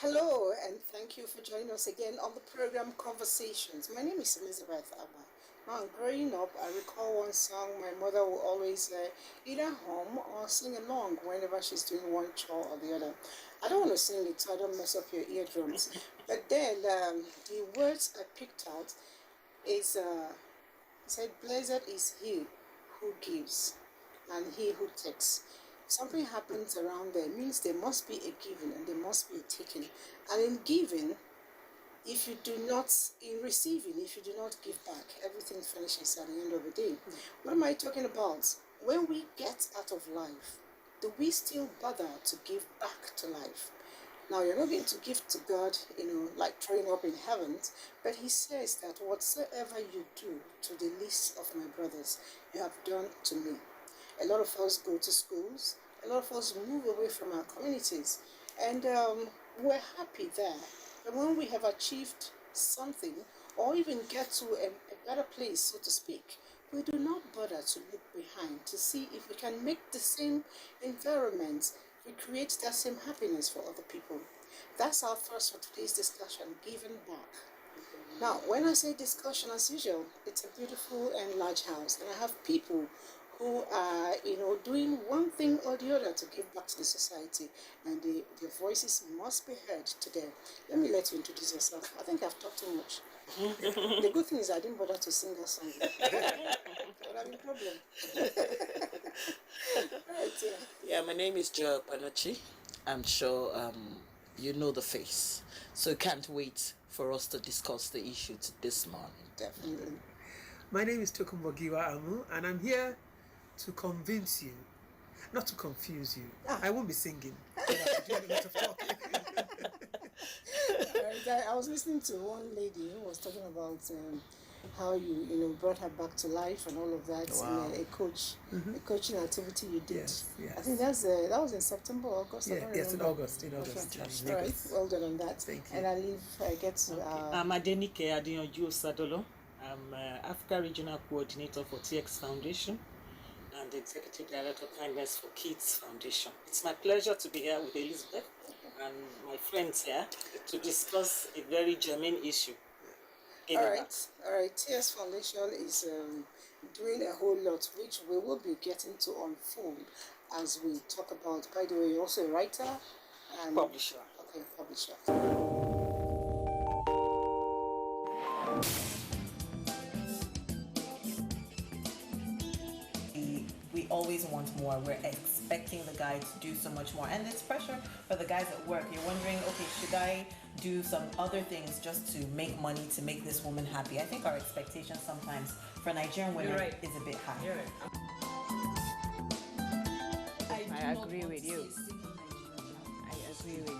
Hello, and thank you for joining us again on the program Conversations. My name is Elizabeth Abba. Now, growing up, I recall one song my mother will always either hum or sing along whenever she's doing one chore or the other. I don't want to sing it so I don't mess up your eardrums. But then the words I picked out is it said, "Blessed is he who gives and he who takes." Something happens around there means there must be a giving and there must be a taking. And in giving, if you do not, in receiving, if you do not give back, everything finishes at the end of the day. What am I talking about? When we get out of life, do we still bother to give back to life? Now, you're not going to give to God, like throwing up in heavens, but He says that whatsoever you do to the least of my brothers, you have done to me. A lot of us go to schools, a lot of us move away from our communities, and we're happy there. But when we have achieved something, or even get to a better place, so to speak, we do not bother to look behind to see if we can make the same environment recreate that same happiness for other people. That's our first for today's discussion, giving back. Now, when I say discussion, as usual, it's a beautiful and large house, and I have people who are, doing one thing or the other to give back to the society, and their voices must be heard today. Let me let you introduce yourself. I think I've talked too much. The good thing is I didn't bother to sing that song. That would have been a problem. Right, yeah. Yeah, my name is Joe Panochi. I'm sure you know the face. So can't wait for us to discuss the issue this morning. Definitely. My name is Tokumbogiwa Amu, and I'm here to convince you, not to confuse you. I won't be singing, but I'll be doing a lot of talking. I was listening to one lady who was talking about how you brought her back to life and all of that Wow. in a coaching activity you did. Yes, yes. I think that was in September or August. I don't Yes, in remember. August. Okay. All right, well done on that. Thank you. And I get to. I'm Adenike Adeyanju Sadolo. I'm Africa Regional Coordinator for TX Foundation and Executive Director Kindness for Kids Foundation. It's my pleasure to be here with Elizabeth and my friends here to discuss a very germane issue. All right. TS Foundation is doing a whole lot, which we will be getting to unfold as we talk about. By the way, you're also a writer and Publisher. Okay, publisher. We always want more. We're expecting the guy to do so much more. And it's pressure for the guys at work. You're wondering, okay, should I do some other things just to make money, to make this woman happy? I think our expectations sometimes for Nigerian women is a bit high. You're right. I agree with you. I agree with you.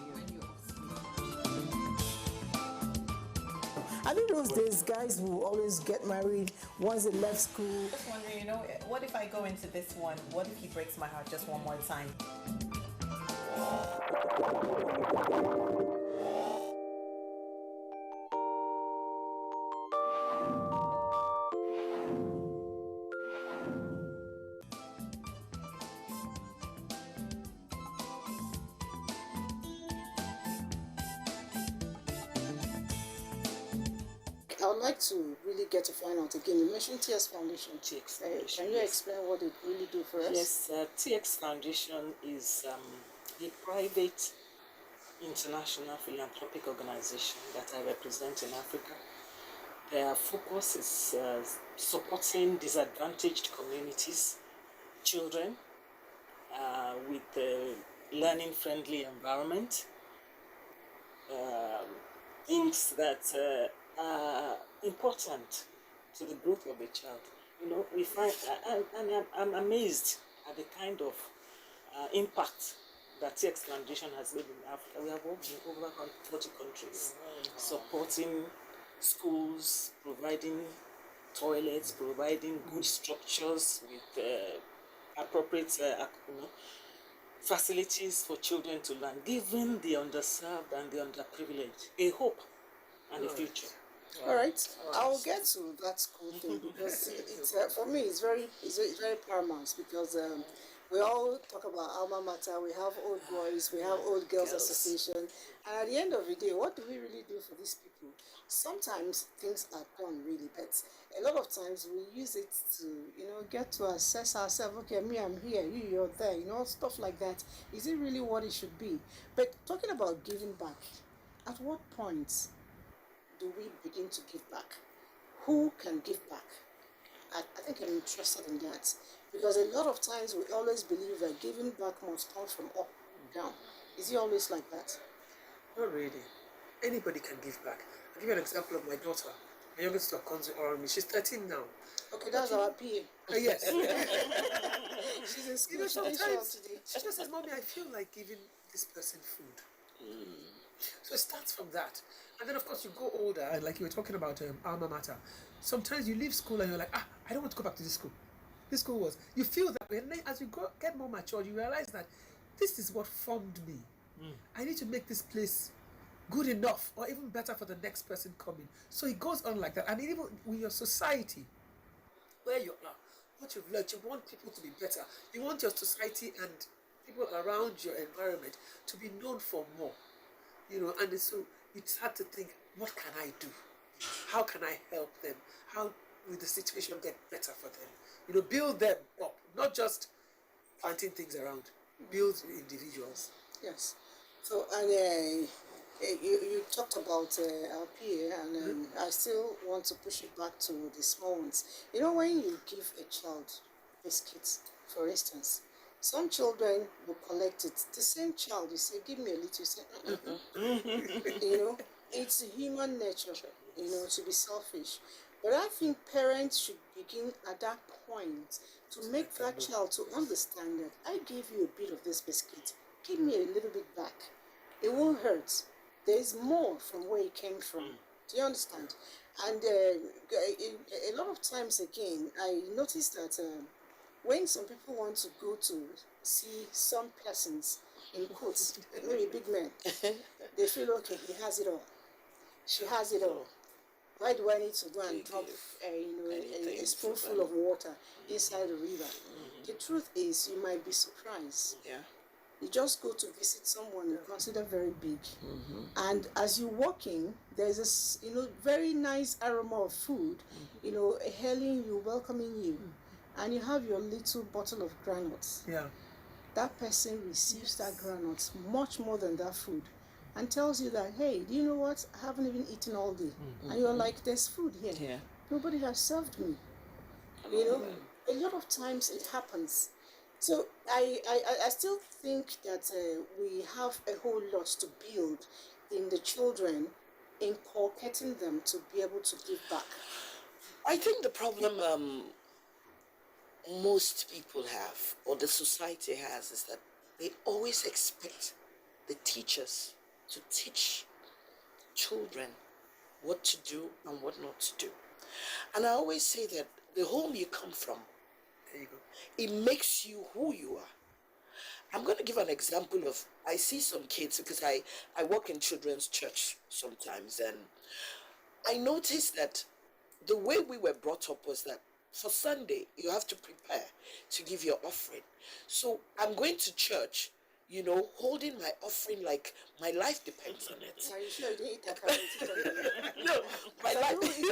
I think those days guys will always get married once they left school. Just wondering, what if I go into this one? What if he breaks my heart just one more time? I would like to really get to find out again. You mentioned TS Foundation. TX Foundation. Can you explain what it really do for us? Yes, TX Foundation is a private international philanthropic organization that I represent in Africa. Their focus is supporting disadvantaged communities, children with a learning-friendly environment, things that are important to the growth of a child. We find, I'm amazed at the kind of impact that TX Foundation has made in Africa. We have worked in over 40 countries, supporting schools, providing toilets, providing good structures with appropriate facilities for children to learn, giving the underserved and the underprivileged a hope and a future. All right, I'll get to that school thing because it's for me it's very paramount because We all talk about alma mater, we have old boys, we have old girls association, and at the end of the day, what do we really do for these people? Sometimes things are done really, but a lot of times we use it to, get to assess ourselves. Okay, me, I'm here, you're there, stuff like that. Is it really what it should be? But talking about giving back, at what point do we begin to give back? Who can give back? I think I'm interested in that because a lot of times we always believe that giving back must come from up down. Is it always like that? Not really. Anybody can give back. I'll give you an example of my daughter. My youngest daughter comes around me. She's 13 now. Okay, that's our PA. Yes. She's in school. Sometimes Today. she just says, "Mommy, I feel like giving this person food." So it starts from that. And then, of course, you go older, and like you were talking about alma mater. Sometimes you leave school and you're like, I don't want to go back to this school. This school was. You feel that way. And then as you get more mature, you realize that this is what formed me. I need to make this place good enough or even better for the next person coming. So it goes on like that. And even with your society, where you are, what you've learned, you want people to be better. You want your society and people around your environment to be known for more. And so it's hard to think, what can I do? How can I help them? How will the situation get better for them? Build them up, not just planting things around. Build individuals. Yes. So, and you talked about our PA, and I still want to push it back to the small ones. When you give a child biscuits, for instance, some children will collect it. The same child, you say, give me a little, you say, it's human nature, to be selfish. But I think parents should begin at that point to make that child to understand that I gave you a bit of this biscuit. Give me a little bit back. It won't hurt. There is more from where it came from. Do you understand? And a lot of times again, I noticed that when some people want to go to see some persons, in quotes, maybe big men, they feel, okay, he has it all. She has it all. Why do I need to go and drop a spoonful of water inside the river? The truth is, you might be surprised. Yeah. You just go to visit someone you consider very big, and as you walk in, there's this very nice aroma of food, hailing you, welcoming you, and you have your little bottle of granules. Yeah. That person receives that granules much more than that food, and tells you that, hey, do you know what? I haven't even eaten all day, and you're like, there's food here. Yeah. Nobody has served me. A lot of times it happens. So I still think that we have a whole lot to build in the children, inculcating them to be able to give back. I think the problem most people have, or the society has, is that they always expect the teachers to teach children what to do and what not to do. And I always say that the home you come from, There you go. it makes you who you are. I'm going to give an example of, I see some kids, because I work in children's church sometimes, and I noticed that the way we were brought up was that for Sunday, you have to prepare to give your offering. So I'm going to church, holding my offering like my life depends on it. Are you sure you didn't eat that carrot? No, my Some life. people eat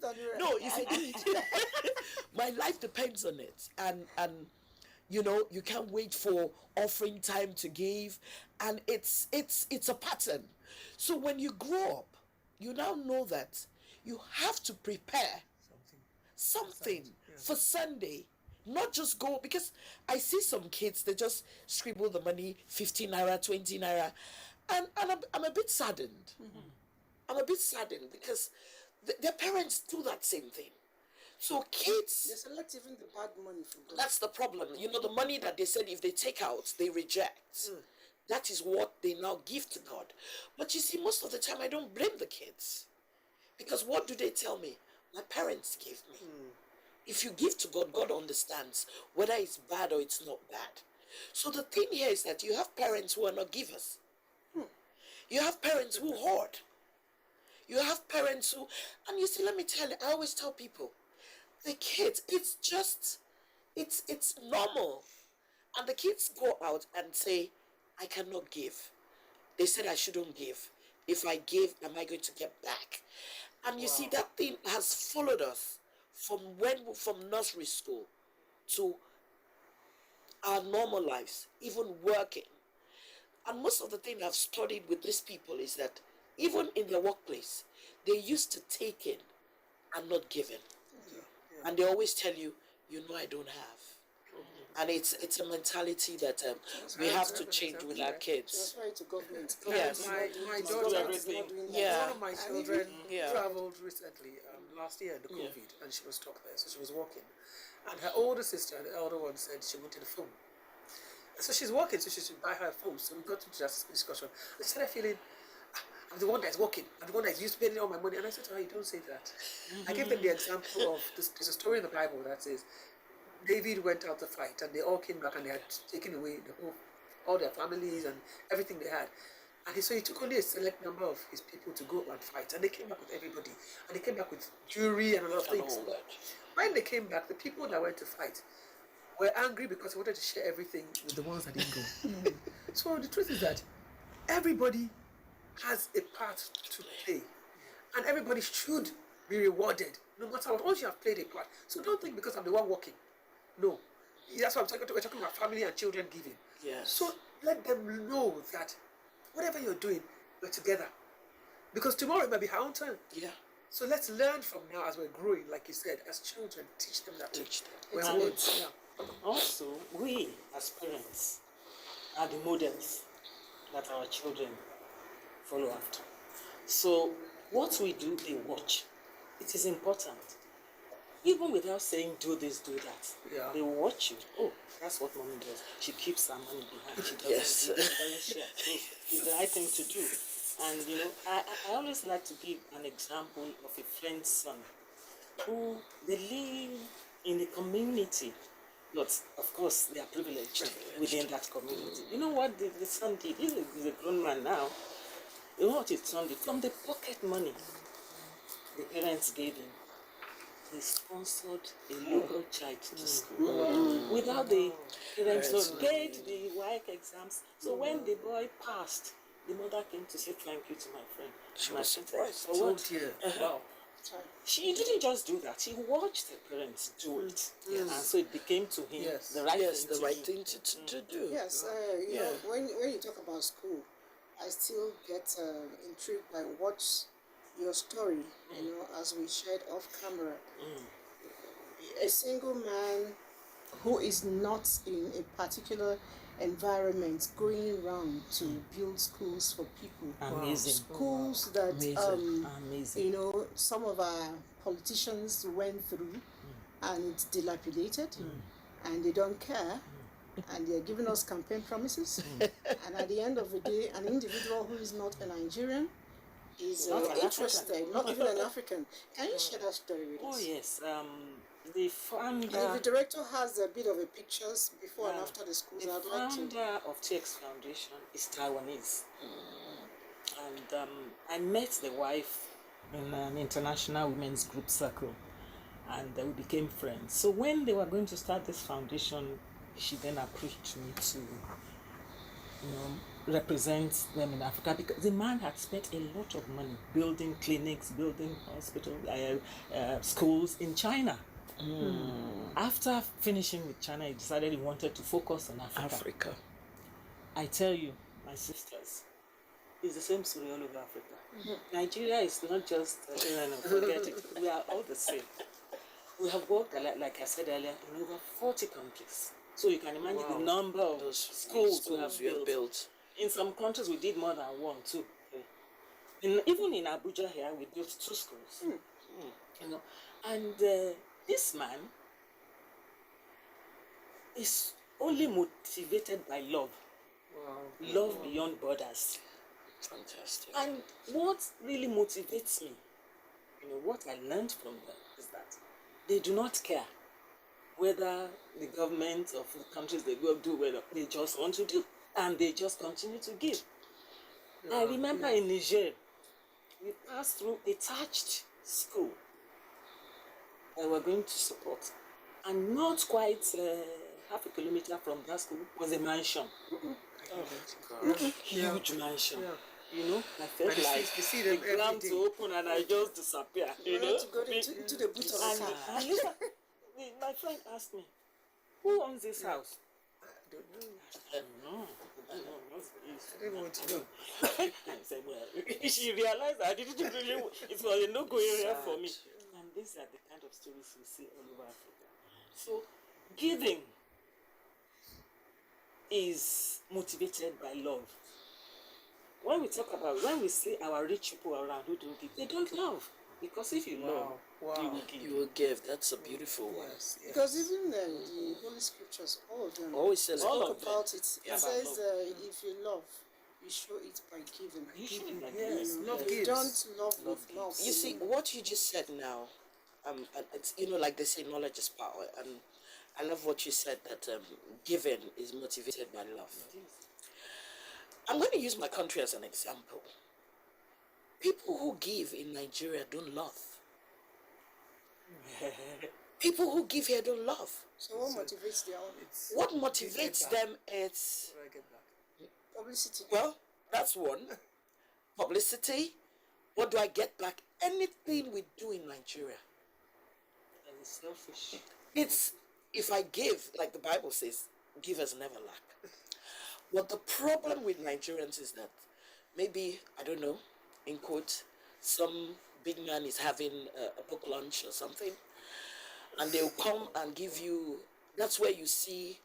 that carrot. No, you see, my life depends on it, and you can't wait for offering time to give, and it's a pattern. So when you grow up, you now know that you have to prepare something for Sunday, not just go, because I see some kids, they just scribble the money, 15 naira, 20 naira, and I'm a bit saddened. I'm a bit saddened because their parents do that same thing. So kids, They select even the bad money from God. that's the problem. The money that they said if they take out, they reject. That is what they now give to God. But you see, most of the time I don't blame the kids. Because what do they tell me? My parents gave me. If you give to God, God understands whether it's bad or it's not bad. So the thing here is that you have parents who are not givers. You have parents who hoard. You have parents who, and you see, let me tell you, I always tell people, the kids, it's normal. And the kids go out and say, I cannot give. They said I shouldn't give. If I give, am I going to get back? And you see, that thing has followed us from nursery school to our normal lives, even working. And most of the thing I've studied with these people is that even in their workplace, they used to take in and not give in. And they always tell you, I don't have. And it's a mentality that we have to change with our kids. Transfer it to government. Yes. My Government daughter, is not doing that. Yeah. one of my children Yeah. traveled recently, last year, the COVID, and she was stuck there, so she was walking. And her older sister, the elder one, said she wanted a phone. So she's working, so she should buy her a phone. So we got into that discussion. I started feeling, I'm the one that's working. I'm the one that's used to spending all my money. And I said to her, you don't say that. I gave them the example of this. There's a story in the Bible that says David went out to fight, and they all came back, and they had taken away all their families and everything they had. And so he took only a select number of his people to go and fight, and they came back with everybody, and they came back with jewelry and a lot of things. When they came back, the people that went to fight were angry because they wanted to share everything with the ones that didn't go. So the truth is that everybody has a part to play, and everybody should be rewarded, no matter what. Once you have played a part, so don't think because I'm the one working. No, that's what we're talking about family and children giving. Yes. So let them know that whatever you're doing, we're together, because tomorrow it might be our own turn. Yeah. So let's learn from now as we're growing, like you said, as children, teach them that. Teach them. We're And old. Yeah. also, we as parents are the models that our children follow after. So what we do, they watch. It is important. Even without saying do this, do that. Yeah. They will watch you. Oh, that's what mommy does. She keeps her money behind. She doesn't, Yes. she doesn't share. So it's the right thing to do. And I always like to give an example of a friend's son who they live in a community, but of course they are privileged within that community. You know what the son did? He's a grown man now. You know what his son did? From the pocket money the parents gave him, they sponsored a local child to school without the parents not paid the WAEC exams. So when the boy passed, the mother came to say thank you to my friend. She And I was said, surprised. "For what?" Wow. She didn't just do that. She watched the parents do it, and so it became to him Yes. the right Yes, thing the to right do. thing to do. Yes, you know, when you talk about school, I still get intrigued by what's your story, as we shared off camera. A single man who is not in a particular environment going around to build schools for people. Amazing. Schools that, Amazing. some of our politicians went through and it's dilapidated and they don't care. And they're giving us campaign promises. And at the end of the day, an individual who is not a Nigerian is Not an interested, African. not even an African. Can you share that story with Oh us? yes. The founder. And if the director has a bit of a pictures before and after the schools, The I'd like to. founder of TX Foundation is Taiwanese. And I met the wife in an international women's group circle, and we became friends. So when they were going to start this foundation, she then approached me to, represent them in Africa, because the man had spent a lot of money building clinics, building hospitals, schools in China. After finishing with China, he decided he wanted to focus on Africa. I tell you, my sisters, it's the same story all over Africa. Nigeria is not just, forget it. We are all the same. We have worked, like I said earlier, in over 40 countries. So you can imagine the number of schools we have built. In some countries, we did more than one, too. Even in Abuja here, we built 2 schools. And this man is only motivated by love. Love beyond borders. Fantastic. And what really motivates me, what I learned from them is that they do not care whether the government of the countries they go do, whether they just want to do, and they just continue to give. I remember in Niger, we passed through a thatched school that we're going to support, and not quite half a kilometer from that school was a mansion. Huge mansion. Yeah. You know, I And felt you like see the them every ground day. to open and I just disappear. You know, To go into the boot of and, the car. and later, my friend asked me, "Who owns this house?" I don't know. No, I don't want to know. I said, well, she realized that I didn't really, it was a no-go area for me. And these are the kind of stories we see all over Africa. So, giving is motivated by love. When we see our rich people around who don't give, they don't love. Because if you love, Wow. you will give. You will give. That's a beautiful one. Yes. Because even the Holy Scriptures, all of them, Always says All talk of them. about it. Yeah. It says, if you love, you show it by giving. You should like Yes. this. Love If you gives. don't love with mouth. You see what you just said now. And it's like they say, knowledge is power, and I love what you said that giving is motivated by love. I'm going to use my country as an example. People who give in Nigeria don't love. People who give here don't love. So what motivates their own? It's What motivates them is, what I get back. Publicity. well, that's one. Publicity. What do I get back? Anything we do in Nigeria. And it's selfish. It's, if I give, like the Bible says, givers never lack. What the problem with Nigerians is that maybe, I don't know, in quote, some big man is having a book lunch or something, and they'll come and give you, that's where you see,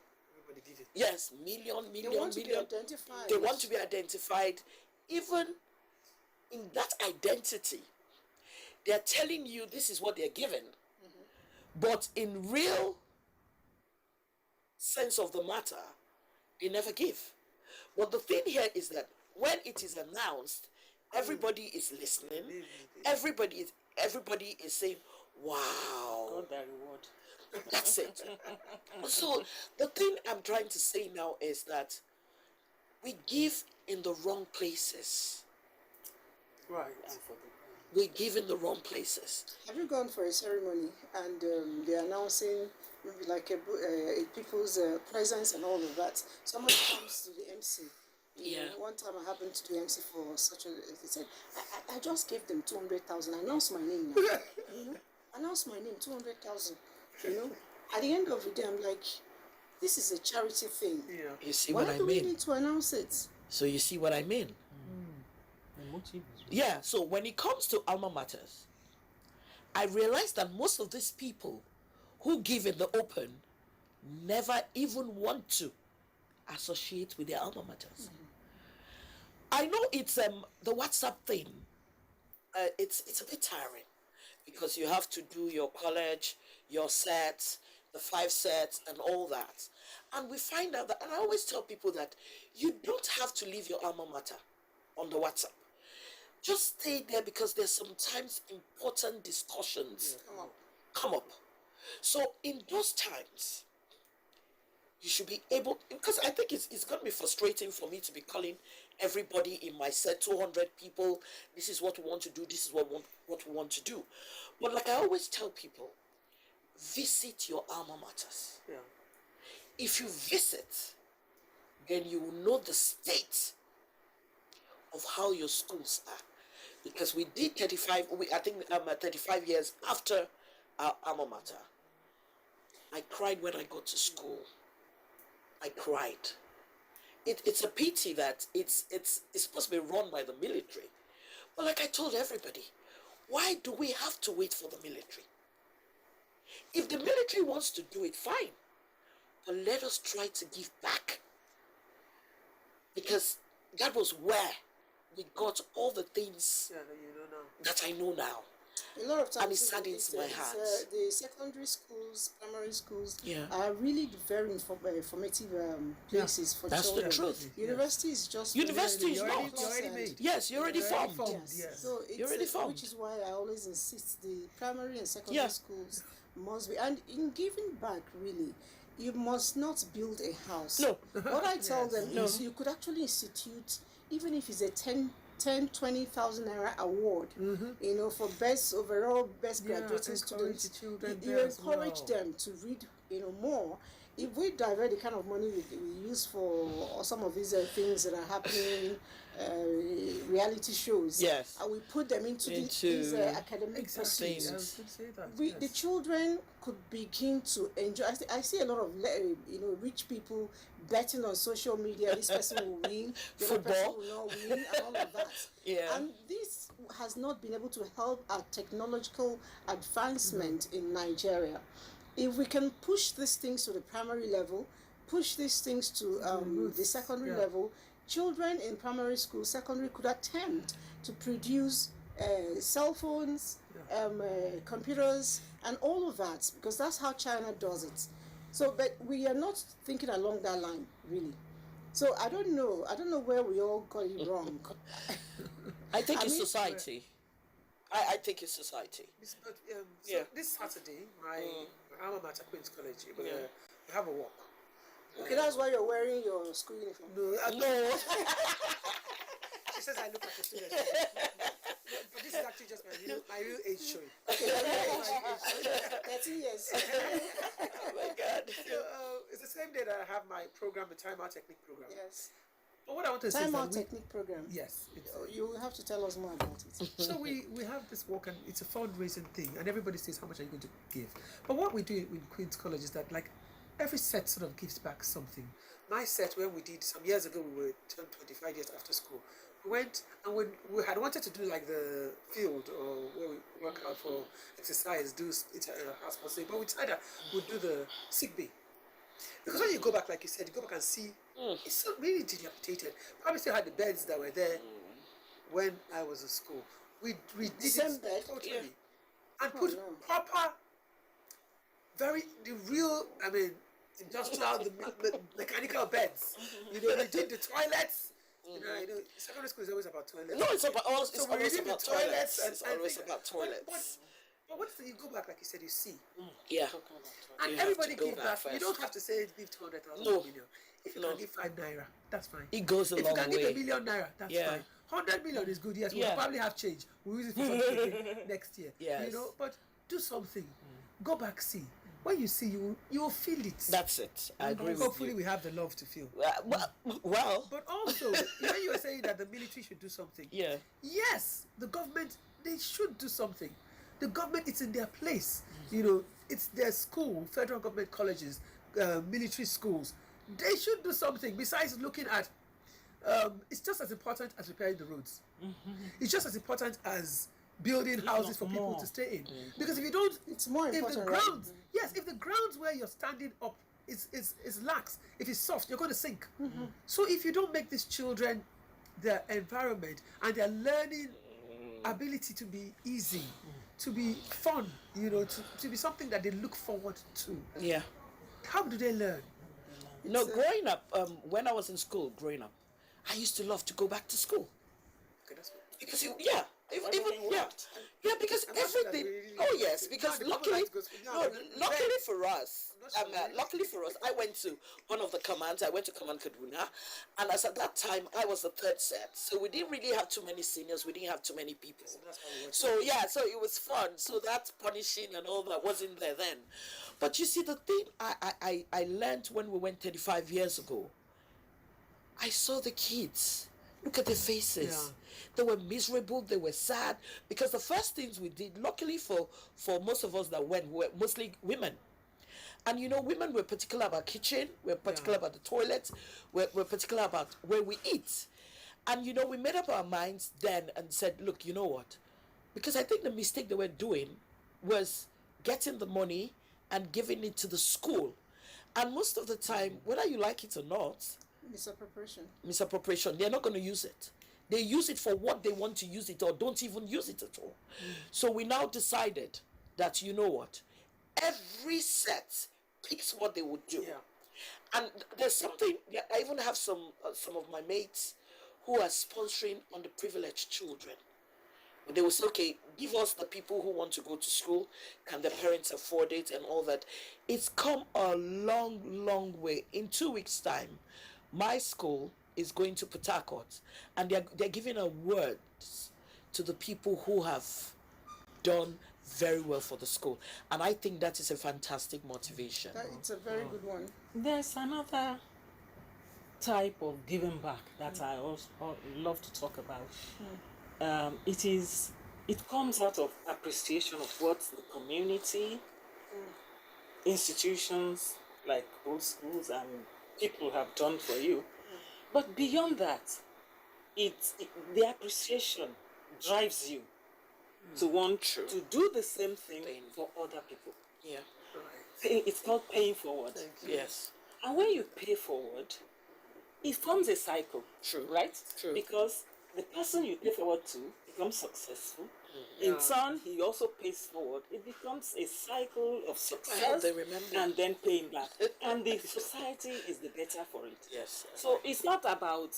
Everybody give it. yes, They million. want to be identified. They want to be identified. Even in that identity, they're telling you this is what they're given. But in real sense of the matter, they never give. But the thing here is that when it is announced, everybody is listening. Everybody is saying, "Wow, God that reward. that's it." So the thing I'm trying to say now is that we give in the wrong places. Right. And for the We give in the wrong places. Have you gone for a ceremony and they're announcing maybe like a people's presence and all of that? Somebody comes to the MC. You know, one time I happened to do MC for such a. They said, I just gave them 200,000. Announce my name now. You know, announce my name 200,000. You know, at the end of the day, I'm like, this is a charity thing. Yeah. You see Why what I do we mean? need to announce it? So you see what I mean? motive is Yeah, so when it comes to alma maters, I realize that most of these people who give in the open never even want to associate with their alma maters. I know it's the WhatsApp thing. It's a bit tiring because you have to do your college, your sets, the 5 sets, and all that. And we find out that, and I always tell people that you don't have to leave your alma mater on the WhatsApp. Just stay there because there's sometimes important discussions come up. So in those times, you should be able, because I think it's going to be frustrating for me to be calling everybody in my set, 200 people, this is what we want to do, this is what we want to do. But like I always tell people, visit your alma maters. Yeah. If you visit, then you will know the state of how your schools are. Because we did 35, I think 35 years after our alma mater. I cried when I got to school. I cried. It's a pity that it's supposed to be run by the military. But like I told everybody, why do we have to wait for the military? If the military wants to do it, fine. But let us try to give back. Because that was where we got all the things Yeah, that you know now. that I know now. A lot of times, And it saddens my heart. the secondary schools, primary schools Yeah. are really very formative places for That's the children. truth. University is just University is You're not. already, you're already made. Yes, you're already You're already formed. formed. Yes. Yes. So it's You're already formed. which is why I always insist the primary and secondary Yeah. schools must be, and in giving back, really, you must not build a house. No. What I tell them No. is you could actually institute, even if it's a 20,000 naira award, you know, for best overall best Yeah, graduating encourage students. the children You there as encourage well. them to read, you know, more. if we divert the kind of money we use for or some of these things that are happening, reality shows, Yes. and we put them into, these academic Exactly. pursuits, I was going to say that. the yes. children could begin to enjoy. I see a lot of rich people betting on social media. This person will win, the other person Football. will not win, and all of that. Yeah. And this has not been able to help our technological advancement in Nigeria. If we can push these things to the primary level, push these things to the secondary yeah. level, children in primary school, secondary could attempt to produce cell phones, computers, and all of that, because that's how China does it. So, but we are not thinking along that line, really. So I don't know where we all got it wrong. I think I it's mean- society. I think it's society. But, so Yeah. this Saturday, my alma mater, Queen's College, we have a walk. Okay, that's why you're wearing your school uniform. No, No. she says I look like a student. But this is actually just my real age showing. Okay, My age showing. 13 years. Oh my God. So, it's the same day that I have my program, the Time Out Technique program. Yes. But what I want to say is Time that out technique program. yes, it's, You have to tell us more about it. so we have this walk and it's a fundraising thing and everybody says how much are you going to give. But what we do in Queen's College is that like every set sort of gives back something. My set when we did some years ago, we were turned 25 years after school. We went and we had wanted to do like the field or where we work out for exercise, do it house possible, but we decided that we'd do the sick bay. Because when you go back, like you said, you go back and see, it's so really dilapidated. Probably still had the beds that were there when I was in school. We did Same it bed? totally. Yeah. And put no. proper, the real, industrial, the mechanical beds. You know, we did the toilets. You know, secondary school is always about toilets. No, it's about all. It's So we always did the about toilets. and It's always everything. about toilets. But what you go back, like you said, you see. Yeah. And You have everybody to go give back back. first. You don't have to say give 200,000 No. million. If you No. can give 5 naira, that's fine. It goes a If you long can give way. a million naira, that's Yeah. fine. 100 million is good, yes. Yeah. We'll probably have change. We'll use it for something next year. Yes. You know, but do something. Go back, see. When you see, you will feel it. That's it. I agree with Hopefully, you. we have the love to feel. Well, But also, when you were saying that the military should do something, yeah. yes, the government, they should do something. The government, it's in their place. You know, it's their school, federal government colleges, military schools. They should do something besides looking at. It's just as important as repairing the roads. It's just as important as building houses for people to stay in. Because if you don't, It's more if the important, right? grounds, yes, if the grounds where you're standing up is lax, if it's soft, you're going to sink. So if you don't make these children their environment and their learning ability to be easy, to be fun, you know, to be something that they look forward to, Yeah. how do they learn? No, growing up, when I was in school, growing up, I used to love to go back to school. Okay, that's good. Because Everything yeah, worked. yeah, because I'm not sure that everything. really Oh yes, works. because No, the luckily, government goes- no, no, the- luckily for us, I'm not sure really. luckily for us, I went to one of the commands. I went to Command Kaduna, and as at that time, I was the third set, so we didn't really have too many seniors. We didn't have too many people. That's how we work. So yeah, so it was fun. So that punishing and all that wasn't there then. But you see, the thing I learned when we went 35 years ago, I saw the kids. Look at their faces. Yeah. They were miserable. They were sad because the first things we did, luckily for most of us that went, were mostly women. And you know, women were particular about kitchen. We're particular about the toilet. We're particular about where we eat. And you know, we made up our minds then and said, look, you know what? Because I think the mistake they were doing was getting the money and giving it to the school. And most of the time, whether you like it or not, misappropriation, they're not going to use it. They use it for what they want to use it or don't even use it at all. So we now decided that, you know what? Every set picks what they would do. Yeah. And there's something, I even have some of my mates who are sponsoring underprivileged children. They will say, okay, give us the people who want to go to school. Can their parents afford it and all that? It's come a long, long way. In 2 weeks' time, my school is going to Port Harcourt, and they're giving awards to the people who have done very well for the school. And I think that is a fantastic motivation. It's a very good one. There's another type of giving back that I also love to talk about. It comes out of appreciation of what the community, institutions like old schools and people have done for you. But beyond that, the appreciation drives you to want to do the same thing for other people. Yeah. It's called paying forward. Yes. And when you pay forward, it forms a cycle. True. Right? True. Because the person you pay forward to becomes successful. In turn, he also pays forward. It becomes a cycle of success and then paying back. And the society is the better for it. Yes. So it's not about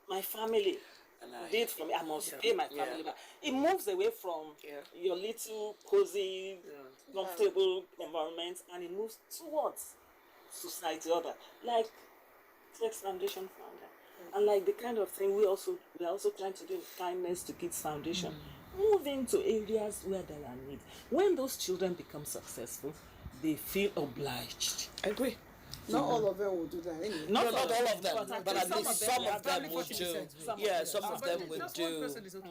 my family And I did for me, I must pay my family back. It moves away from your little cozy, comfortable environment, and it moves towards society other, like Flex Foundation founder. And like the kind of thing we're also trying to do in Kindness to Kids Foundation. Move into areas where there are needs. When those children become successful, they feel obliged. I agree. Not all of them will do that anyway. Not all of them, but at some least of them, some yeah, of them probably would 40%, do. some Yeah, of some them. of them But would just one do. person is okay.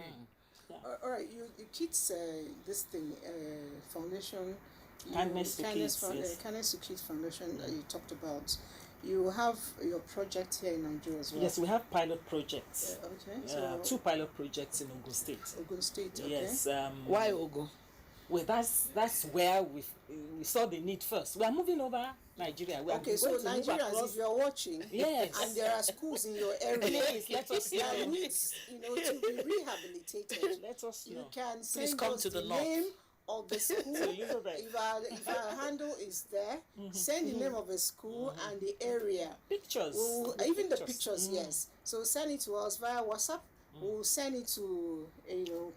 All right, you kids, this thing, foundation, Kindness to Kids, yes. Kindness to Kids Foundation that you talked about. You have your project here in Nigeria as well. Yes, we have pilot projects. Okay. So 2 pilot projects in Ogun State. Ogun State. Okay. Yes. Why Ogun? Well, that's where we saw the need first. We are moving over Nigeria. We are Okay, so going to move Nigerians, across. if you are watching, Yes. and there are schools in your area Please, let us that know. needs, to be rehabilitated, Let us you know. can Please send come us to the the north. name of the school. Elizabeth. If our handle is there, send the name of the school and the area. Pictures. Even the pictures, yes. So send it to us via WhatsApp. We'll send it to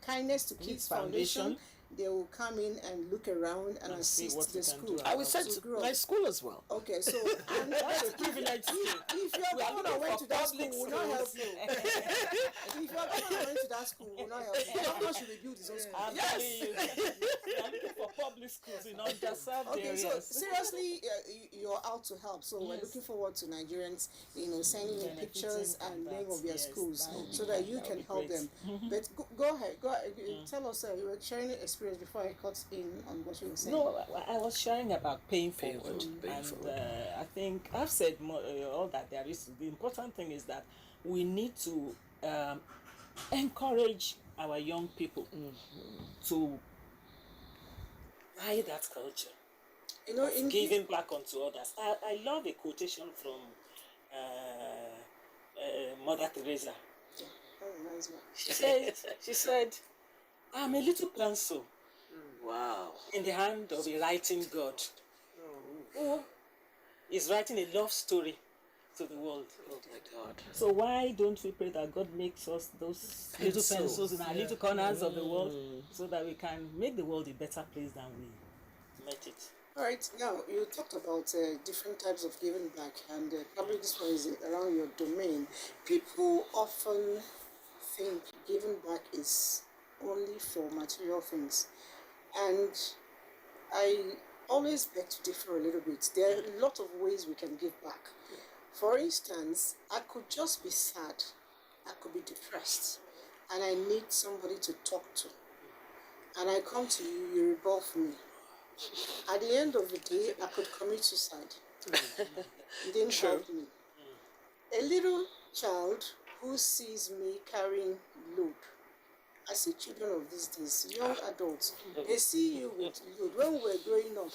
Kindness to Kids Foundation. They will come in and look around and see what assist we the can school. do. I will send to to grow. my school as well. Okay, so and That's a privilege. if your We are governor looking went for to that public school, will not help schools. you. If your governor went to that school, will not help you. The governor should rebuild his own school. I'm telling you. We are looking for public schools in underserved Okay, areas. so seriously, you're out to help. So we're looking forward to Nigerians, sending in Benefiting pictures from and that. name of their Yes, schools, that would so be- that you that can would be help great. them. But go ahead, tell us. You were sharing an experience before I cut in on what you were saying. No, I was sharing about paying Paying forward, forward, paying and forward. I think I've said more, all that there is. The important thing is that we need to encourage our young people to buy that culture of giving back onto others. I love a quotation from Mother Teresa. Oh, nice one. She said, "I'm a little pencil Wow. in the hand of a writing God who is writing a love story to the world." Oh my God. So why don't we pray that God makes us those little Pencils. pencils in our little corners of the world, so that we can make the world a better place than we met it? All right, now you talked about different types of giving back, and probably this one is around your domain. People often think giving back is only for material things, and I always beg to differ a little bit. There are a lot of ways we can give back. For instance, I could just be sad, I could be depressed, and I need somebody to talk to, and I come to you, you rebuff me. At the end of the day, I could commit suicide. You didn't help me. A little child who sees me carrying load. I see children of these days, young adults, they see you with load. When we were growing up,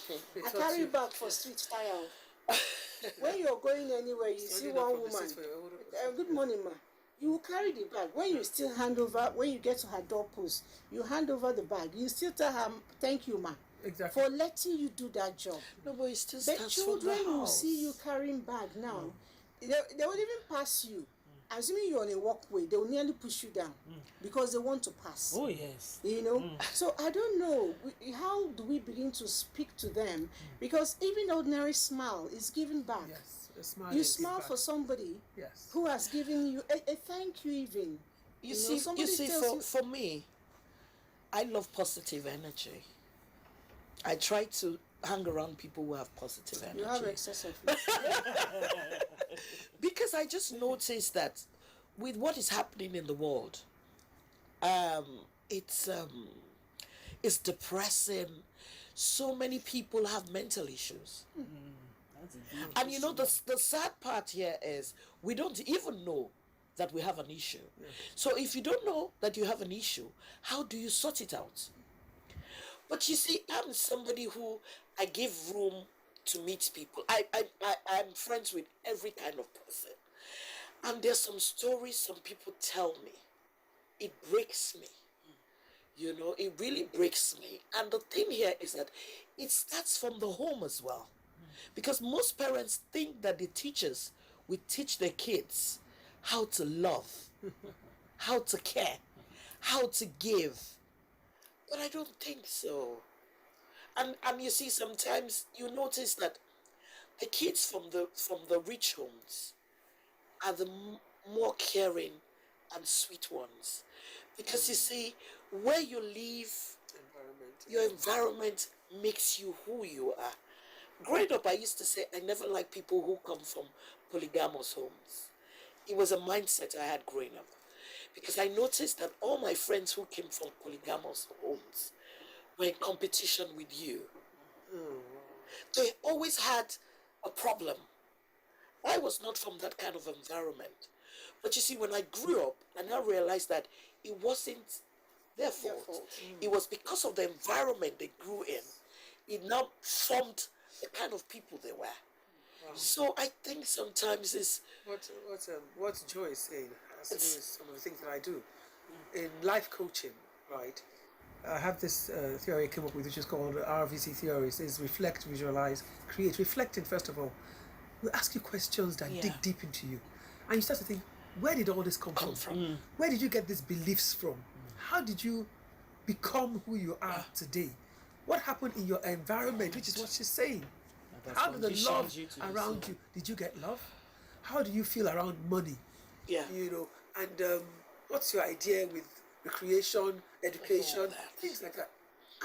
I carry bag for street tire. When you're going anywhere, you see one woman. Good morning, ma. You will carry the bag. When you still hand over, when you get to her doorpost, you hand over the bag. You still tell her, "Thank you, ma." Exactly. For letting you do that job. No, but it still The starts from the children will house. see you carrying bag now. They will even pass you. Assuming you're on a walkway, they will nearly push you down because they want to pass. Oh yes. So I don't know, how do we begin to speak to them? Because even ordinary smile is giving back. Yes, a smile. You is smile back. for somebody Yes. who has given you a thank you even. You see, somebody tells for me, I love positive energy. I try to hang around people who have positive energy. You have excessive love. Because I just noticed that with what is happening in the world, it's depressing. So many people have mental issues. And you know, the sad part here is we don't even know that we have an issue. So if you don't know that you have an issue, how do you sort it out? But you see, I'm somebody who I give room to meet people. I'm friends with every kind of person. And there's some stories some people tell me. It breaks me. You know, it really breaks me. And the thing here is that it starts from the home as well. Because most parents think that the teachers will teach their kids how to love, how to care, how to give. But I don't think so. And you see, sometimes you notice that the kids from the rich homes are the more caring and sweet ones. Because you see, where you live, your environment makes you who you are. Growing up, I used to say I never liked people who come from polygamous homes. It was a mindset I had growing up. Because I noticed that all my friends who came from polygamous homes were in competition with you. They always had a problem. I was not from that kind of environment. But you see, when I grew up, I now realized that it wasn't their fault. It was because of the environment they grew in. It now formed the kind of people they were. So I think sometimes it's... What Joy is saying has to do with some of the things that I do. In life coaching, right, I have this theory I came up with, which is called RVC theories, is reflect, visualize, create. Reflecting, first of all, we ask you questions that dig deep into you. And you start to think, where did all this come from? Where did you get these beliefs from? How did you become who you are today? What happened in your environment, which is what she's saying. How did the love around you, did you get love? How do you feel around money? Yeah. You know, and what's your idea with recreation, education, things like that?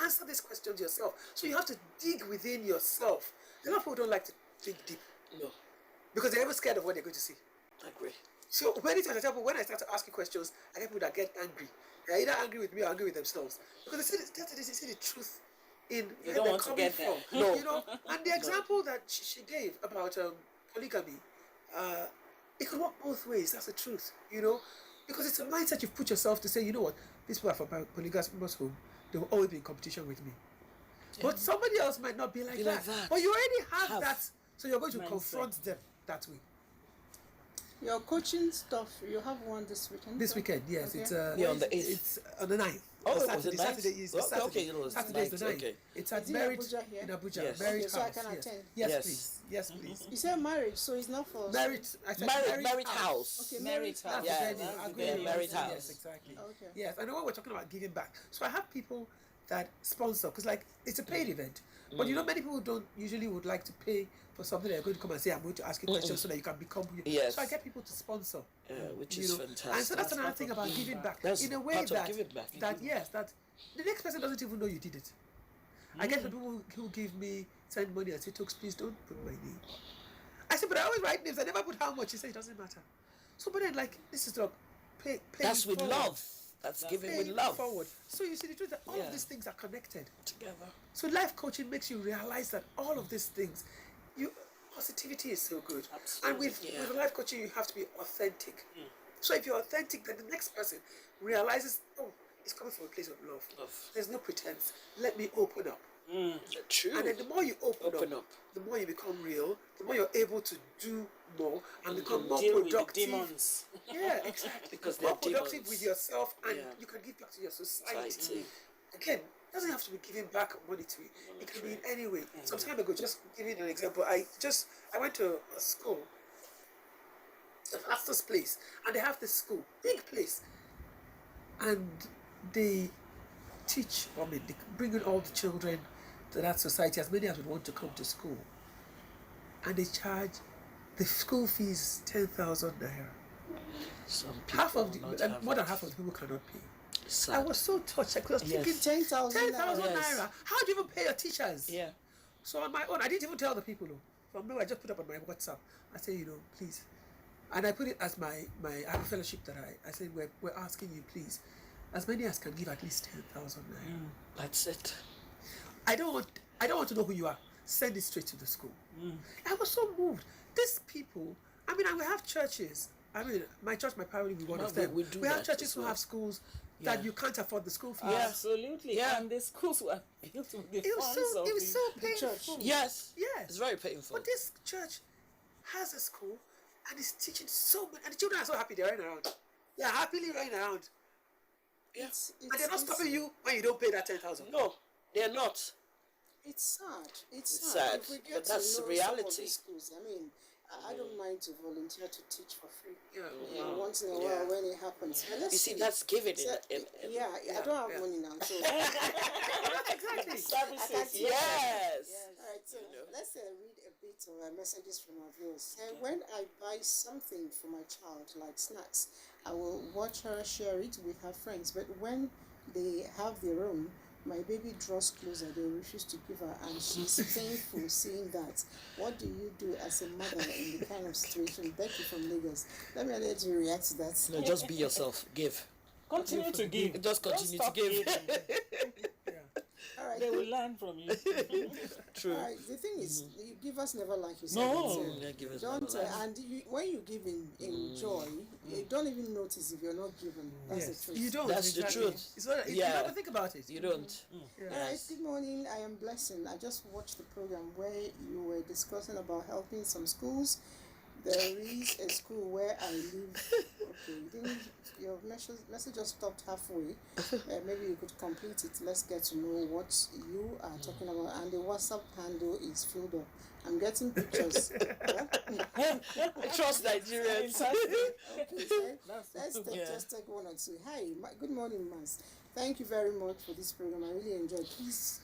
Answer these questions yourself. So you have to dig within yourself. A lot of people don't like to dig deep. No, Because they're ever scared of what they're going to see. I agree. So many times, for example, when I start to ask you questions, I get people that get angry. They're either angry with me or angry with themselves. Because they see the truth in where don't they're want to coming get there. from. No. You know, and the example that she gave about polygamy, it could work both ways. That's the truth, you know, because it's a mindset you've put yourself to say, you know what, these people are from polygamous home, they will always be in competition with me. But somebody else might not be like that. But you already have that, so you're going to confront them that way. Your coaching stuff, you have one this weekend? This weekend, yes, Okay. it's on the 8th. It's on the 9th. Oh, Saturday. was it 9th? Saturday is the Okay, Saturday. okay, you know, it's Saturday is the 9th. okay. It's at Is it Merit Abuja here? in Abuja. Yes. Merit Okay, so I House. can Yes. attend. Yes, Yes. please. Yes, please. You said marriage, so it's not for... Merit. I said Merit House. Okay, Merit House. House. Yeah, Venue. that's I'll the go in. venue. Merit Yes, House. exactly. Okay. Yes, I know what we're talking about giving back. So I have people that sponsor, because like it's a paid event. But you know, many people don't usually would like to pay for something. They're going to come and say, I'm going to ask you questions so that you can become who you. Yes. So I get people to sponsor. Which You is know, fantastic. and so that's another thing about giving back. That's In a way part of that, giving back. that the next person doesn't even know you did it. I get the people who give me, send money and say, Tokes, please don't put my name. I said, but I always write names. I never put how much. He said, it doesn't matter. So, but then, like, this is like, pay That's with forward. love. That's giving with Paying love. forward. So you see the truth that all Yeah. of these things are connected. Together. So life coaching makes you realize that all of these things, positivity is so good. And with life coaching, you have to be authentic. So if you're authentic, then the next person realizes, oh, it's coming from a place of love. There's no pretense. Let me open up. True. And then the more you open up. up, the more you become real, the more you're able to do more and become more Deal with the productive. demons. Yeah, exactly. Because more they're productive demons. with yourself, and Yeah. you can give back to your society. Society. Again, it doesn't have to be giving back monetary. It can be in any way. Some time ago, just giving an example, I went to a school, a pastor's place, and they have this school, big place, and they teach, they bring in all the children to that society, as many as would want to come to school, and they charge the school fees 10,000 naira. Some people Half of will not the have more than it. half of the people cannot pay. Sad. I was so touched. I was thinking, Yes. 10,000 10,000 Yes. naira. How do you even pay your teachers? Yeah. So on my own, I didn't even tell the people. From nowhere, I just put up on my WhatsApp. I said, please. And I put it as my I have a fellowship that I said, we're asking you, please, as many as can give at least 10,000 naira. That's it. I don't want to know who you are. Send it straight to the school. I was so moved. These people, I mean, we have churches. I mean, my church, my parent, we one No, of them. we do have that churches as who well. have schools Yeah. that you can't afford the school fees. Yeah. Absolutely. Yeah. And the schools were built with the It was funds so of it was so the church. painful. Yes. Yes. It's very painful. But this church has a school and is teaching so many, and the children are so happy they're running around. They're happily running around. It's, And they're not stopping you when you don't pay that 10,000. No, they're not. It's sad. It's It's sad. sad, If we get but that's to know reality. some of these schools, I mean, I don't mind to volunteer to teach for free. Yeah. Once in a while Yeah. when it happens. But let's You see, that's giving So, in yeah, I don't have yeah. money now, so. Exactly. services. Yes. All right, so You know. let's read a bit of messages from our viewers. When I buy something for my child, like snacks, I will watch her share it with her friends. But when they have their own, my baby draws closer. They refuse to give her, and she's painful seeing that. What do you do as a mother in the kind of situation? Becky from Lagos. Let me let you react to that. No, just be yourself. Give. Continue to give. Just Don't continue to stop give. giving. All right. They will learn from you. True. All right. The thing is, you give us never like you said. No. It's, Yeah, give us don't another life. and when you give in joy, you don't even notice if you're not giving. That's Yes. the truth. You don't. That's the exactly. truth. It's not, Yeah. You never think about it. You don't. Yeah. All right, good morning. I am Blessing. I just watched the program where you were discussing about helping some schools. There is a school where I live. Okay, your message just stopped halfway. Maybe you could complete it. Let's get to know what you are talking about. And the WhatsApp handle is filled up. I'm getting pictures. Trust Nigerians. Okay, so That's just take one or two. Hi, good morning, Mas. Thank you very much for this program. I really enjoyed. Please,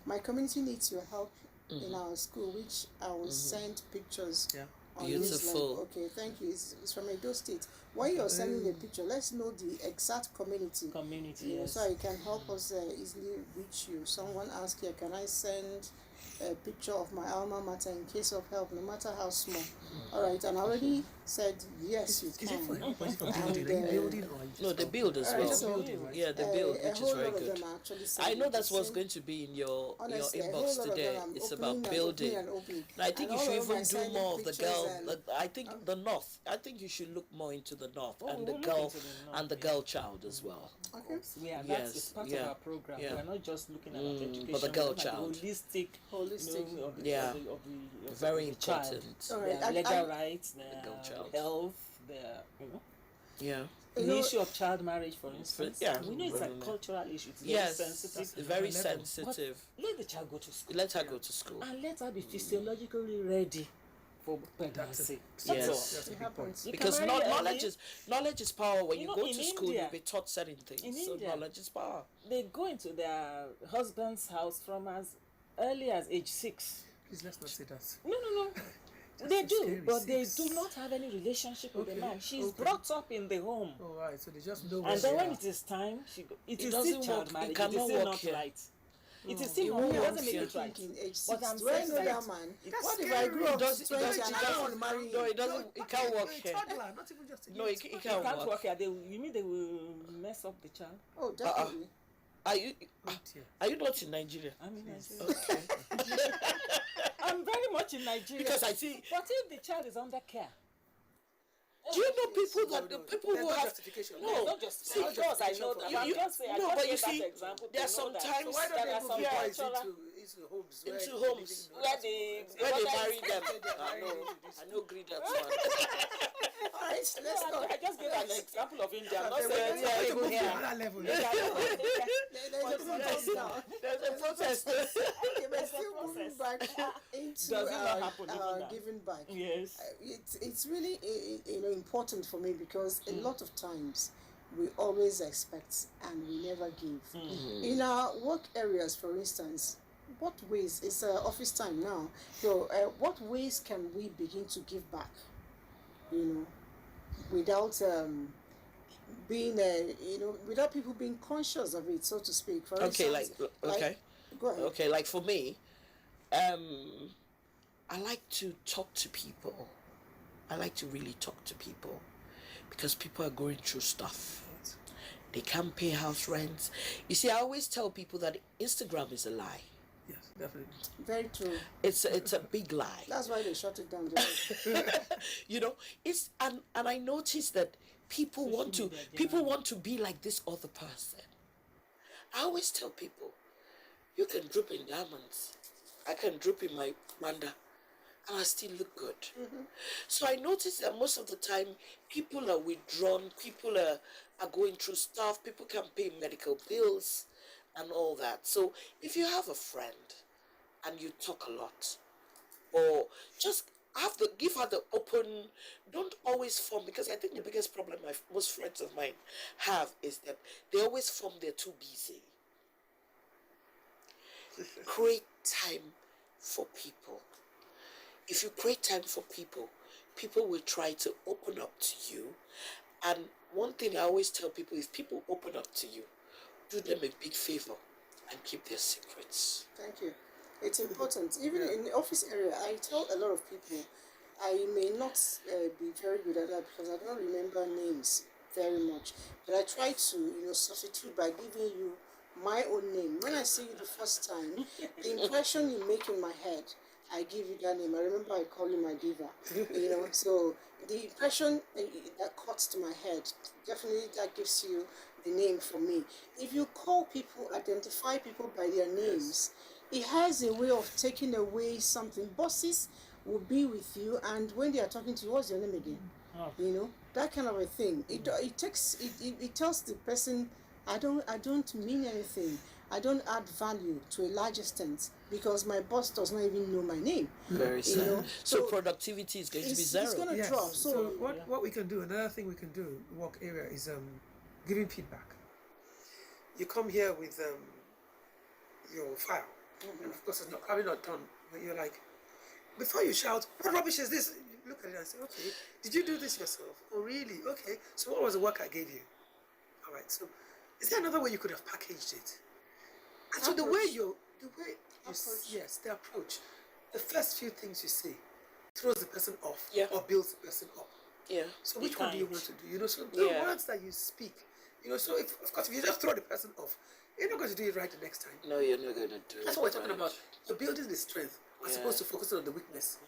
my community needs your help in our school, which I will send pictures. Yeah. On this Beautiful. line. Okay, thank you. It's from Edo State. When you're sending the picture, let's know the exact community. community. You know, Yes. so it can help us easily reach you. Someone asked here, can I send a picture of my alma mater in case of help, no matter how small? All right, and I already said yes, you Is it can. for help or is it for And, building? Are you building or you just No, they build as Alright, well. so, Yeah, they build, a which is whole very lot of good. them are actually I saying know the that's what's same- going to be in your Honestly, a whole inbox lot of today. them are It's opening about and building. opening and opening. And I think And you all should of them even are do sending more of the pictures girl. and- Like, I think the north. I think you should look more into the north Oh, and we'll the look girl into the north, and the yeah. girl child as well. Okay. Yeah, Yes, that's it's part yeah, of our program. yeah. We're not just looking at Mm, education, but the girl we're looking at child. the holistic, Holistic. you know, of the, Yeah. of the Very of the child. important. All right, Their I- legal I- rights, their girl child. health, their Yeah. the You know- issue of child marriage, for instance. yeah, we know it's a really. cultural issue. It's Yes. very sensitive. It's very level. sensitive. Let the child go to school Let her go to school. and let her be physiologically ready for pregnancy. That's Yes. That's a It big point. happens. You can Because marry knowledge early. is power. When You you, know, go in to school, India- you'll be taught certain things. in So India- knowledge is power. They go into their husband's house from as early as age 6. Please let's not say that. No. They so do, scary, but they 6. do not have any relationship with the Okay, man. She's okay. brought up in the home. Oh, right. So they just know. And then where when they it is time, it It is doesn't still child work. It marriage. It is cannot still work not here. right. It is It still not won't it work doesn't make here. it right. Thinking age But 6. I'm Do I saying know that that man? That's What if I scary. grew up It does- to it 20 does- and it I don't does- want to marry No, you? it doesn't. It can't work a here. toddler, not even just a No, youth. it It can't can't work. work here. You mean they will mess up the child? Oh, definitely. Are you? Not here. Are you not in Nigeria? I'm in Nigeria. I'm very much in Nigeria. Because I see. But if the child is under care, Do you know people No, that no, people there's who no have? justification. No, there's not just see, of course I know that. you- I'm you- just saying, I no, just but you gave that see, example to there are know that. sometimes- So why don't There they are move some you guys cultural- into homes? where Into they homes. live in- where they When they mother- marry them, They I marry know. them. I know. Agree that one. All right, let's No, go. I just gave an example of India. I'm not They saying will- yeah, they you will go move to here. another level. There's a protest now. There's a protest. Okay, but still a moving process. back into Does it not happen even now? giving back. Yes. It's really important for me because a lot of times we always expect and we never give. In our work areas, for instance, what ways it's office time now? So, what ways can we begin to give back? You know, without being, without people being conscious of it, so to speak. For Okay, instance, okay. Go ahead. Okay, like for me, I like to talk to people. I like to really talk to people because people are going through stuff. They can't pay house rent. You see, I always tell people that Instagram is a lie. Yes, definitely. Very true. It's a big lie. That's why they shut it down. You know, it's and I noticed that people want to be like this other person. I always tell people, you can drip in diamonds. I can drip in my manda and I still look good. So I noticed that most of the time people are withdrawn, people are going through stuff, people can't pay medical bills and all that. So if you have a friend and you talk a lot, or just give her the open, don't always form, because I think the biggest problem most friends of mine have is that they always form they're too busy. Create time for people. If you create time for people, people will try to open up to you. And one thing I always tell people, if people open up to you, do them a big favor and keep their secrets. Thank you. It's important. Even in the office area, I tell a lot of people, I may not be very good at that because I don't remember names very much. But I try to, substitute by giving you my own name. When I see you the first time, the impression you make in my head, I give you that name. I remember I call you my diva. So the impression that cuts to my head, definitely that gives you the name for me. If you call people, identify people by their names, it has a way of taking away something. Bosses will be with you, and when they are talking to you, what's your name again? That kind of a thing. It tells the person, I don't mean anything. I don't add value to a large extent because my boss does not even know my name. Very sad. So productivity is going to be zero. It's going to drop. So what we can do, another thing we can do, work area, is giving feedback. You come here with your file, and of course it's probably not done, but you're like, before you shout, what rubbish is this? You look at it and say, okay, did you do this yourself? Oh, really? Okay, so what was the work I gave you? All right, so is there another way you could have packaged it? And so the way the approach, the first few things you say throws the person off or builds the person up. Yeah. So which one do you want to do? So the words that you speak, so if you just throw the person off, you're not going to do it right the next time. No, you're not going to do it. That's what we're talking about. You're building the strength as opposed to focusing on the weakness.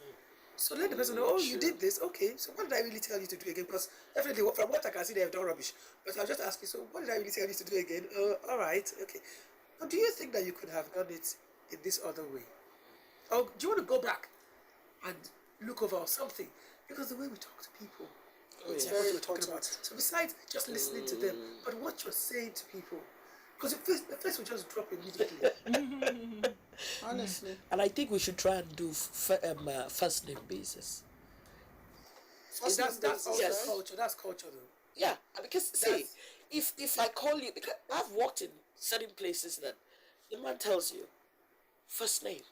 So let the person know, oh, you did this, okay, so what did I really tell you to do again? Because definitely from what I can see, they have done rubbish. But I'll just ask you, so what did I really tell you to do again? All right, okay. But do you think that you could have done it in this other way? Or do you want to go back and look over or something? Because the way we talk to people, it's very important. So besides just listening to them, but what you're saying to people, because the face will just drop immediately. Honestly. And I think we should try and do first name basis. That's also culture. That's culture, though. Yeah, because see, if I call you, because I've worked in certain places that the man tells you first name,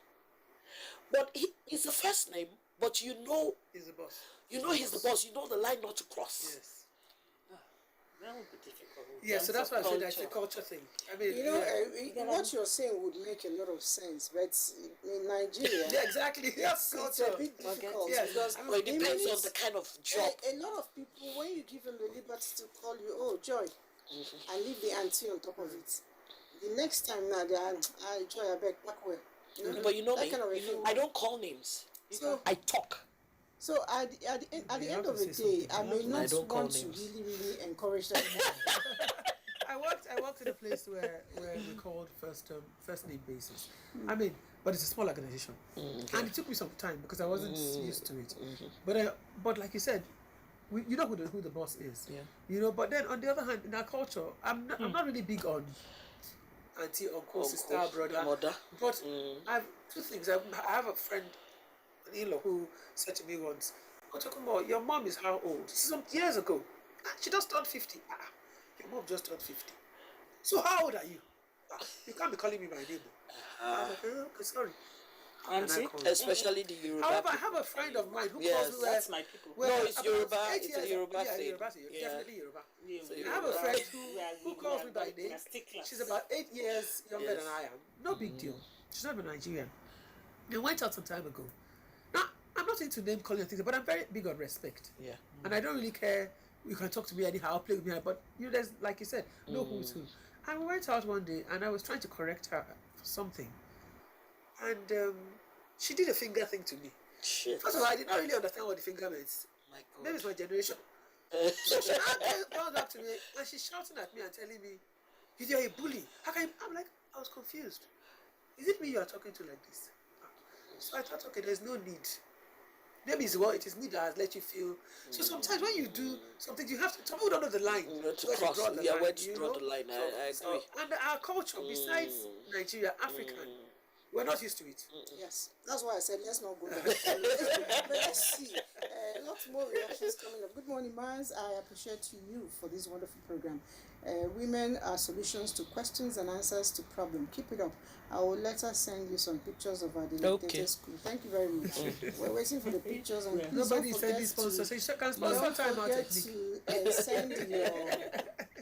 but it's a first name, but he's the boss. You know he's the boss. You know the line not to cross. Yes. That would be difficult. Yeah, so that's why I said that's a culture thing. I mean, what you're saying would make a lot of sense, but in Nigeria, yeah, exactly. Yes, it's a bit difficult because Well, it depends on the kind of job. A lot of people, when you give them the liberty to call you, oh Joy, and leave the auntie on top of it, the next time now they are, Joy, I beg back well. But you know that me, kind of a thing. I don't call names. So I talk. So at the end of the day, I may not want to really encourage that. I worked in a place where we called first name basis. I mean, but it's a small organization, and it took me some time because I wasn't used to it. But like you said, you know who the boss is. Yeah. But then on the other hand, in our culture, I'm not really big on auntie, uncle, sister, brother, mother. But I have two things. I have a friend, an in-law, who said to me once, "Oh, Tokumbo, your mom is how old?" Some years ago. She just turned 50. Your mom just turned 50. So how old are you? You can't be calling me by name. I was like, okay, sorry. And see, Especially the Yoruba However, I people. have a friend of mine who Yes. calls me. that's my people. No, it's about Yoruba. 8 It's a years- Yoruba yeah, thing. Yoruba, Yeah. definitely Yoruba. So I have a Yoruba. friend who We calls are me by we are name. sticklers. She's about 8 years younger Yes. than I am. No big deal. She's not even Nigerian. They went out some time ago. Now, I'm not into name calling and things, but I'm very big on respect. Yeah. And I don't really care. You can talk to me anyhow, play with me, but there's, like you said, know who's who. And we went out one day, and I was trying to correct her for something, and she did a finger thing to me. Shit. First of all, I did not really understand what the finger meant. My Maybe God. it's my generation. So she now comes up to me, and she's shouting at me and telling me, "You're a bully. How can you?" I'm like, I was confused. Is it me you are talking to like this? So I thought, okay, there's no need. Maybe it's what it is me that has let you feel. So sometimes when you do something, you have to. Some people don't know the line. You know, to where cross. draw the Yeah, line, where to you draw know? the line. I agree. And our culture, besides Nigeria, African, we're not used to it. Yes, that's why I said let's not go there. But let's see. Lots more reactions coming up. Good morning, Mars. I appreciate you for this wonderful program. Women are solutions to questions and answers to problems. Keep it up. I will later send you some pictures of our dedicated Okay. school. Thank you very much. We're waiting for the pictures, and please Nobody don't said forget this sponsor. So you can to, sponsor don't time out forget technique. to send your.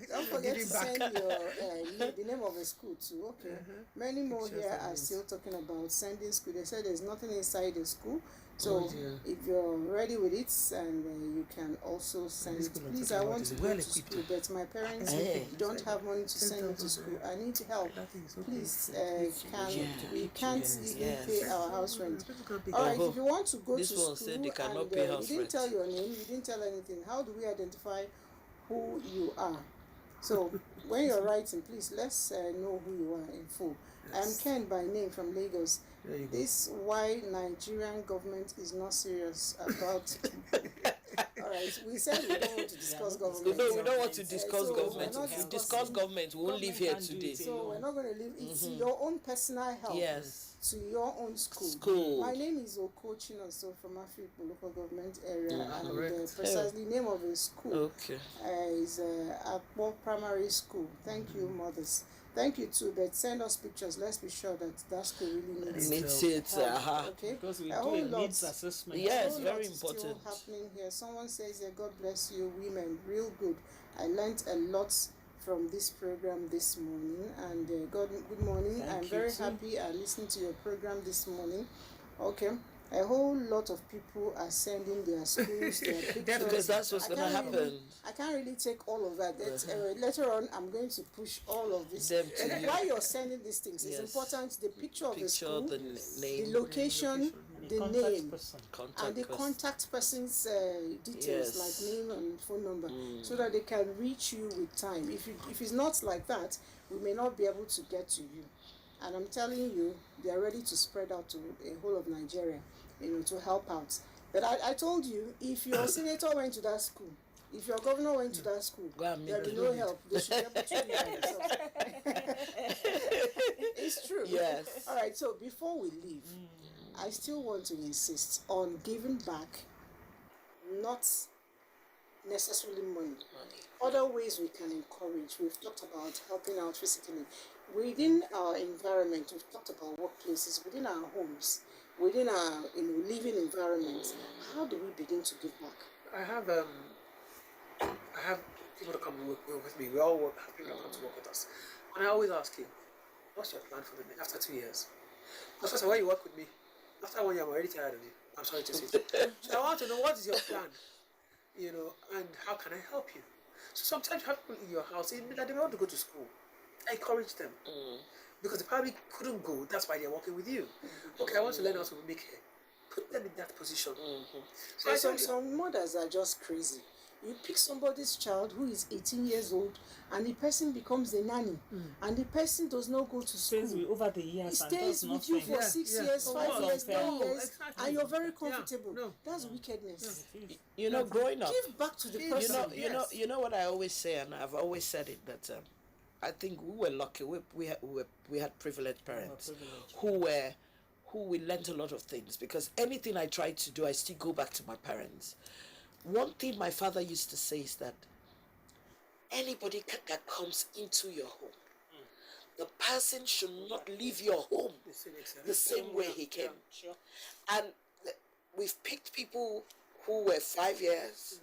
Don't forget to Giving back. send your the name of the school too. Okay. Many more Pictures here and are names. still talking about sending school. They said there's nothing inside the school. So Oh, dear. if you're ready with it, and you can also send This it. school I'm Please, talking I about want is to go well to equipped. school, but my parents Eh. don't have money to send me to 10,000 school. I need help. That thing is okay. Please, Yeah. we can't even Yes. pay our house rent. People can't pay All right, Oh, if you want to go this to one school said they cannot and pay you house didn't rent. tell your name, you didn't tell anything, how do we identify who you are? So when you're writing, please let's know who you are in full. I'm Ken by name from Lagos. There you go. This why Nigerian government is not serious about. All right, we said we don't want to discuss government. No, we don't want to discuss so government. we're not If we discuss discussing- government, we won't live here Government can't do today. it. So we're not going to leave. It's your own personal help. Yes. To your own school. School. My name is Okochino, so from Africa local government area, and correct. precisely name of the school Okay. is Akpo Primary School. Thank you, mothers. Thank you too, but send us pictures. Let's be sure that that school really needs Needs it. help, okay? Because we A do whole a lot. needs assessment. Yes, A whole very lot is important. Still happening here. Someone says, "Yeah, God bless you, women, real good. I learned a lot from this program this morning, and good morning. Thank I'm you very too. happy I listened to your program this morning." Okay. A whole lot of people are sending their schools, their pictures. Because that's what's I gonna can't happen. really- I can't really take all of that. Later on, I'm going to push all of this. Them to And you. while you're sending these things, it's Yes. important the picture of the Picture, school, the the name, location, the Contact name, person. contact and the person. contact person's details, Yes. like name and phone number, so that they can reach you with time. If it's not like that, we may not be able to get to you. And I'm telling you, they are ready to spread out to a whole of Nigeria, to help out. But I told you, if your senator went to that school, if your governor went to that school, Go and meet there'll be them. no help. They should be able to do it themselves. It's true. Yes. All right, so before we leave, I still want to insist on giving back, not necessarily money. Other ways we can encourage. We've talked about helping out physically. Within our environment, we've talked about workplaces, within our homes, within our living environment. How do we begin to give back? I have people to come and work with me. We all have people that come to work with us, and I always ask you, what's your plan for the after 2 years? Because when you work with me, after 1 year, I'm already tired of you. I'm sorry to say. So I want to know what is your plan, and how can I help you? So sometimes you have people in your house saying that they want to go to school. I encourage them because they probably couldn't go. That's why they're working with you. Okay, I want to learn how to make hair. Put them in that position. So I told you, Some mothers are just crazy. You pick somebody's child who is 18 years old, and the person becomes a nanny, and the person does not go to school. Stays with over the years He and stays does with you nothing. for Yeah, 6 yeah. years, For 5 what? years, 10 No, years, exactly. and you're very Yeah, comfortable. no. That's wickedness. Growing up, Give back to the You person. Yes. you know what I always say, and I've always said it, that I think we were lucky. We had privileged parents who we learned a lot of things, because anything I tried to do, I still go back to my parents. One thing my father used to say is that anybody that comes into your home, the person should not leave your home the same way he came. Sure. And we've picked people who were 5 years,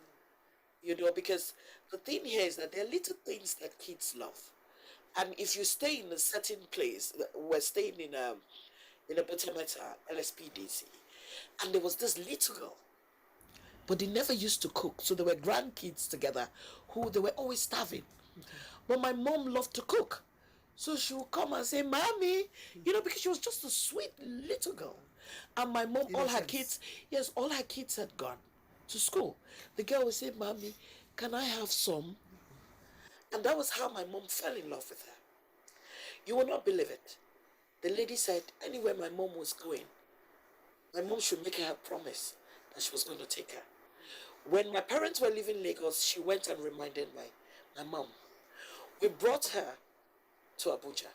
because the thing here is that there are little things that kids love. And if you stay in a certain place, we're staying in a Betameta LSPDC, and there was this little girl, but they never used to cook. So there were grandkids together who they were always starving. But my mom loved to cook. So she would come and say, Mommy, because she was just a sweet little girl. And my mom, all her kids had gone to school. The girl would say, Mommy, can I have some? And that was how my mom fell in love with her. You will not believe it. The lady said, anywhere my mom was going, my mom should make her a promise that she was going to take her. When my parents were leaving Lagos, she went and reminded my mom. We brought her to Abuja.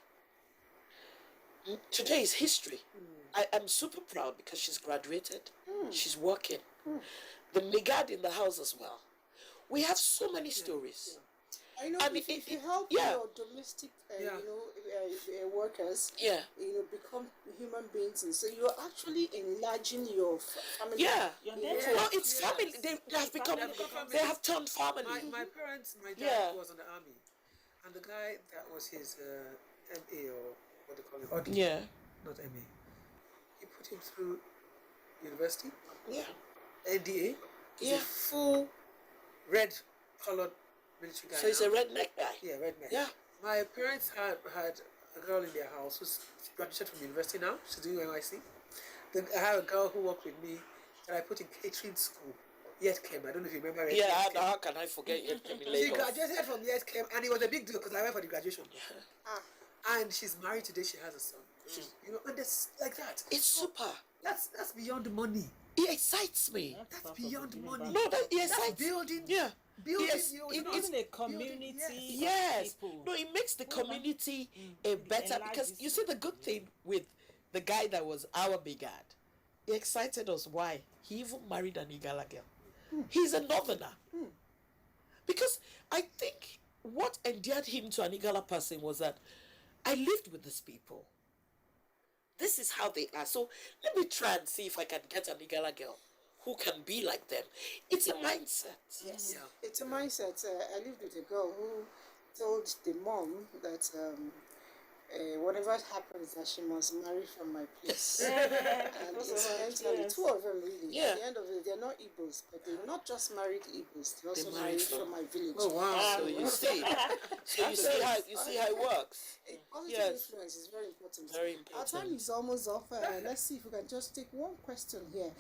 Today is history. I am super proud because she's graduated. She's working. The Megad in the house as well. We have so many stories. I know if you help your domestic, workers, become human beings, and so you're actually enlarging your family. Yeah, network. no, it's family. They have become. They have turned family. My parents, my dad was in the army, and the guy that was his MA or what they call it, Audi, not MA. He put him through university. Yeah, NTA. He's a full red colored military guy. So he's a redneck guy. Yeah, redneck. Yeah. My parents had a girl in their house who's graduated from university now. She's doing NYC. Then I have a girl who worked with me that I put in catering school. Yet came. I don't know if you remember. How can I forget Yet came in Lagos? She graduated from Yet came, and it was a big deal because I went for the graduation. And she's married today. She has a son. She's, and it's like that. It's super. That's beyond money. It excites me. That's beyond money. No, that excites. Building. Yeah. Building. Yes, It's a community. Yes. People. No, it makes the community a better, because you see the good thing with the guy that was our big ad. He excited us. Why? He even married an Igala girl. He's a northerner. Because I think what endeared him to an Igala person was that I lived with these people. This is how they are. So let me try and see if I can get an Igala girl who can be like them. It's a mindset. Yes, it's a mindset. I lived with a girl who told the mom that whatever happens, that she must marry from my place. And incidentally, two of them really. At the end of it, they're not Igbos, but they're not just married Igbos. They also married from my village. Oh wow! So you see, you see how it works. Positive influence is very important. Very important. Our time is almost up. Let's see if we can just take one question here.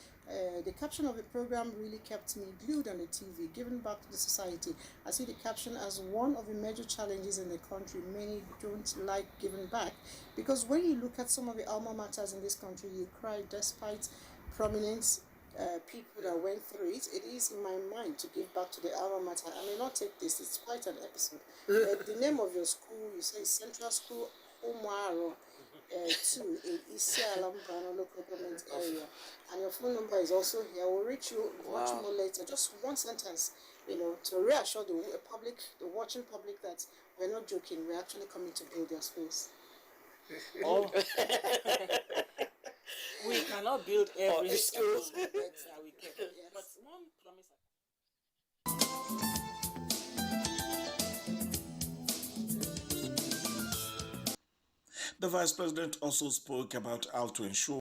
The caption of the program really kept me glued on the TV, giving back to the society. I see the caption as one of the major challenges in the country. Many don't like giving back, because when you look at some of the alma maters in this country, you cry despite prominent people that went through it. It is in my mind to give back to the alma mater. I may not take this, it's quite an episode. The name of your school, you say Central School Omaro 2 in Isi Alambano local government area, and your phone number is also here. We'll reach you much more later. Just one sentence, to reassure the public, the watching public, that we're not joking. We're actually coming to build their schools. We cannot build every school that we can. But one promise. The Vice President also spoke about how to ensure